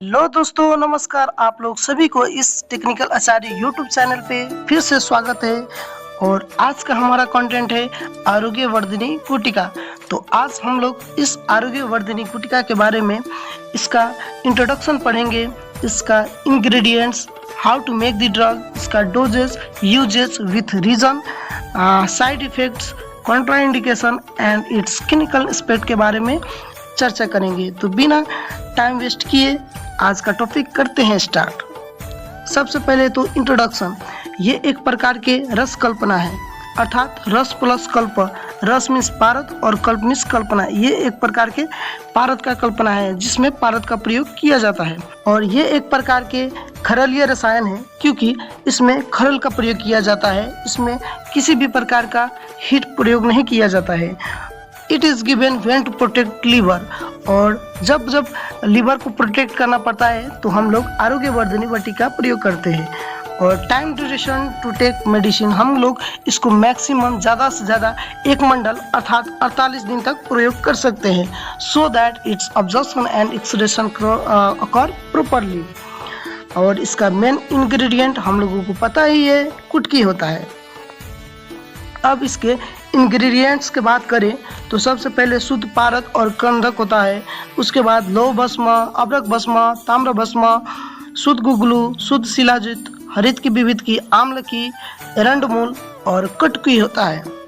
Hello दोस्तों, नमस्कार। आप लोग सभी को इस टेक्निकल आचार्य यूट्यूब चैनल पे फिर से स्वागत है। और आज का हमारा कंटेंट है आरोग्य वर्धिनी गुटिका। तो आज हम लोग इस आरोग्य वर्धिनी गुटिका के बारे में इसका इंट्रोडक्शन पढ़ेंगे, इसका ingredients, how to make the drug, इसका doses, uses with reason, side effects, contraindication and its clinical aspect के बारे में चर्चा करेंगे। तो बिना टाइम वेस्ट किए आज का टॉपिक करते हैं स्टार्ट। सबसे पहले तो इंट्रोडक्शन। ये एक प्रकार के रस कल्पना है, अर्थात रस प्लस कल्प। रस मीन्स पारद और कल्प मीन्स कल्पना। ये एक प्रकार के पारद का कल्पना है जिसमें पारद का प्रयोग किया जाता है। और ये एक प्रकार के खरलीय रसायन है क्योंकि इसमें खरल का प्रयोग किया जाता है। इसमें किसी भी प्रकार का हीट प्रयोग नहीं किया जाता है। It is given when to protect liver. और जब जब लीवर को प्रोटेक्ट करना पड़ता है तो हम लोग आरोग्य वर्धिनी वटी का प्रयोग करते हैं। और time duration to take medicine, हम लोग इसको मैक्सिमम ज़्यादा से ज़्यादा 1 मंडल अर्थात 48 दिन तक प्रयोग कर सकते हैं, so that it's absorption and excretion occur properly. और इसका मेन इंग्रेडिएंट हम लोगों को पता ही है, कुटकी होता है। अब इसके इंग्रेडिएंट्स की बात करें तो सबसे पहले शुद्ध पारद और कंधक होता है। उसके बाद लौह भस्म, अभ्रक भस्म, ताम्र भस्म, शुद्ध गुगलू, शुद्ध शिलाजित, हरित की विविध की, आम्ल की, एरंडमूल और कटकी होता है।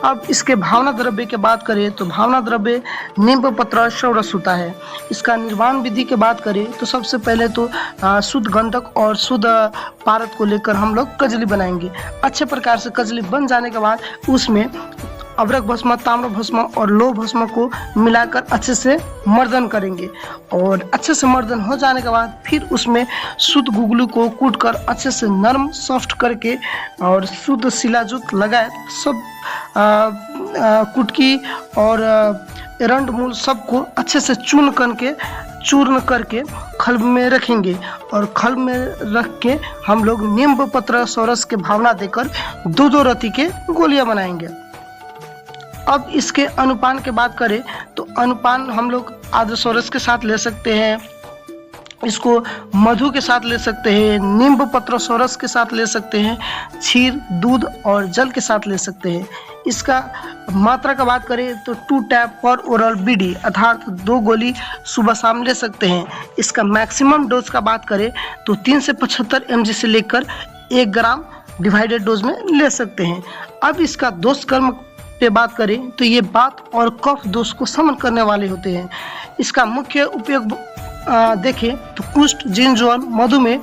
अब इसके भावना द्रव्य की बात करें तो भावना द्रव्य नींब पत्र शौरस होता है। इसका निर्माण विधि की बात करें तो सबसे पहले तो शुद्ध गंधक और शुद्ध पारद को लेकर हम लोग कजली बनाएंगे। अच्छे प्रकार से कजली बन जाने के बाद उसमें अभ्रक भस्म, ताम्र भस्म और लौह भस्म को मिलाकर अच्छे से मर्दन करेंगे। और अच्छे से मर्दन हो जाने के बाद फिर उसमें शुद्ध गुगलू को कूटकर अच्छे से नरम सॉफ्ट करके और शुद्ध शिलाजुत लगाए सब कुटकी और एरंडमूल सबको अच्छे से चूर्ण करके खल में रखेंगे। और खल में रख के हम लोग नींब पत्र शौरस के भावना देकर 2-2 रति के गोलियां बनाएंगे। अब इसके अनुपान की बात करें तो अनुपान हम लोग आद्रशौरस के साथ ले सकते हैं, इसको मधु के साथ ले सकते हैं, नींब पत्र शौरस के साथ ले सकते हैं, क्षीर, दूध और जल के साथ ले सकते हैं। इसका मात्रा का बात करें तो 2 टैप पर ओरल बीडी अर्थात 2 गोली सुबह शाम ले सकते हैं। इसका मैक्सिमम डोज का बात करें तो 3 से 75 mg से लेकर 1 ग्राम डिवाइडेड डोज में ले सकते हैं। अब इसका दोष कर्म पे बात करें तो ये बात और कफ दोष को शमन करने वाले होते हैं। इसका मुख्य उपयोग देखें तो कुष्ठ, जिनजोन, मधुमेह,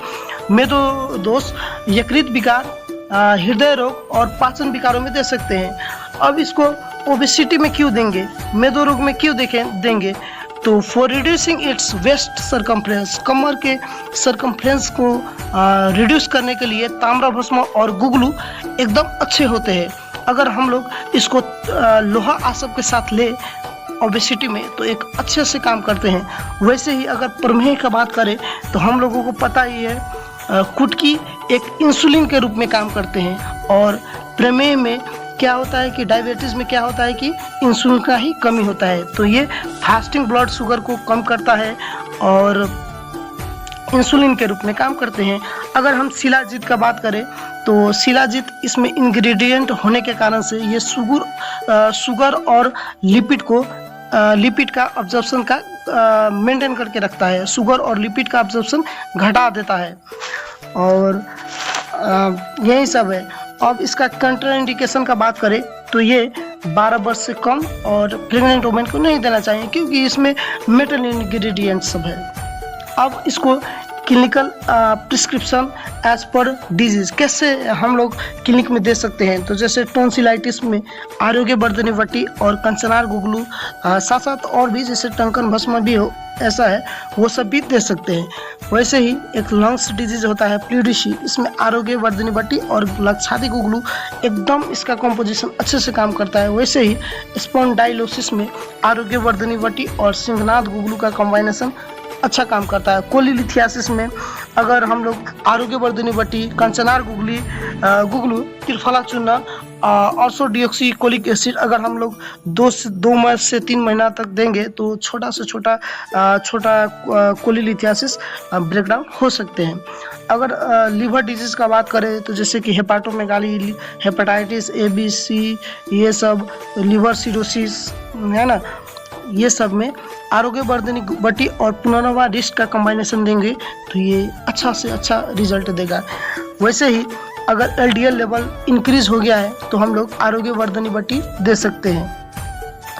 मेदोदोष, यकृत विकार, हृदय रोग और पाचन विकारों में दे सकते हैं। अब इसको ओबेसिटी में क्यों देंगे, मेदो रोग में क्यों देंगे तो for reducing its waist circumference, कमर के सरकमफ्रेंस को रिड्यूस करने के लिए ताम्र भस्म और गुगलू एकदम अच्छे होते हैं। अगर हम लोग इसको लोहा आसब के साथ ले ओबेसिटी में तो एक अच्छे से काम करते हैं। वैसे ही अगर प्रमेह का बात करें तो हम लोगों को पता ही है कुटकी एक इंसुलिन के रूप में काम करते हैं। और प्रमेह में क्या होता है कि डायबिटीज़ में क्या होता है कि इंसुलिन का ही कमी होता है, तो ये फास्टिंग ब्लड शुगर को कम करता है और इंसुलिन के रूप में काम करते हैं। अगर हम शिलाजीत का बात करें तो शिलाजीत इसमें इंग्रेडिएंट होने के कारण से ये शुगर और लिपिड का अब्जॉर्प्शन का मेंटेन करके रखता है। शुगर और लिपिड का अब्जॉर्प्शन घटा देता है। और यही सब है। अब इसका कंट्राइंडिकेशन का बात करें तो ये 12 वर्ष से कम और प्रेग्नेंट वुमेन को नहीं देना चाहिए क्योंकि इसमें मेटल इंग्रेडिएंट सब है। अब इसको clinical prescription as per disease कैसे हम लोग क्लिनिक में दे सकते हैं तो जैसे टॉन्सिलाइटिस में आरोग्य वर्धिनी वटी और कंचनार गुगलू, साथ साथ और भी जैसे टंकन भस्म भी हो ऐसा है वो सब भी दे सकते हैं। वैसे ही एक लंग्स डिजीज होता है प्लूरिशी, इसमें आरोग्य वर्धिनी वटी और लक्षादी गुगलू एकदम इसका कॉम्पोजिशन अच्छे से काम करता है। वैसे ही स्पॉन्डाइलोसिस में आरोग्य वर्धिनी वटी और सिंहनाद गुगलू का कॉम्बिनेशन अच्छा काम करता है। कोलीलिथियासिस में अगर हम लोग आरोग्य वर्धिनी वटी, कंचनार गुगलू, त्रिफला चूर्ण ऑल्सो डिऑक्सीकोलिक एसिड अगर हम लोग 2 से 3 महीना तक देंगे तो छोटा से छोटा कोलिलिथियासिस ब्रेकडाउन हो सकते हैं। अगर लीवर डिजीज़ का बात करें तो जैसे कि हेपाटोमेगाली, हेपेटाइटिस ए बी सी, ये सब लीवर सिरोसिस है ना, ये सब में आरोग्यवर्धनी बटी और पुनर्वा रिस्ट का कम्बाइनेशन देंगे तो ये अच्छा से अच्छा रिजल्ट देगा। वैसे ही अगर एलडीएल लेवल इंक्रीज हो गया है तो हम लोग आरोग्यवर्धनी बटी दे सकते हैं।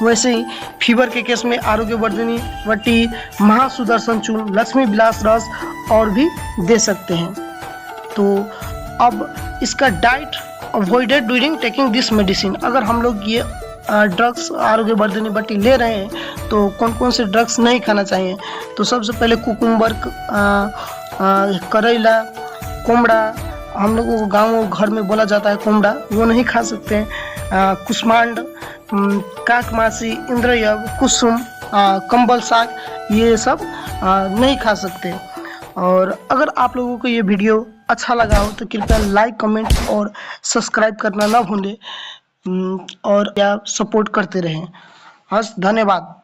वैसे ही फीवर के केस में आरोग्यवर्धनी बटी, महासुदर्शन चूर्ण, लक्ष्मी विलास रस और भी दे सकते हैं। तो अब इसका diet avoided during taking this medicine, अगर हम लोग ये ड्रग्स आरोग्यवर्धनी बटी ले रहे हैं तो कौन कौन से ड्रग्स नहीं खाना चाहिए। तो सबसे पहले कुकुम्बर, करेला, कोमड़ा, हम लोगों को गाँव घर में बोला जाता है कोमड़ा, वो नहीं खा सकते हैं। कुष्मांड, काकमासी, इंद्रयव, कुसुम, कंबल साग, ये सब नहीं खा सकते। और अगर आप लोगों को ये वीडियो अच्छा लगा हो तो कृपया लाइक, कमेंट और सब्सक्राइब करना ना भूलें और या सपोर्ट करते रहें। धन्यवाद।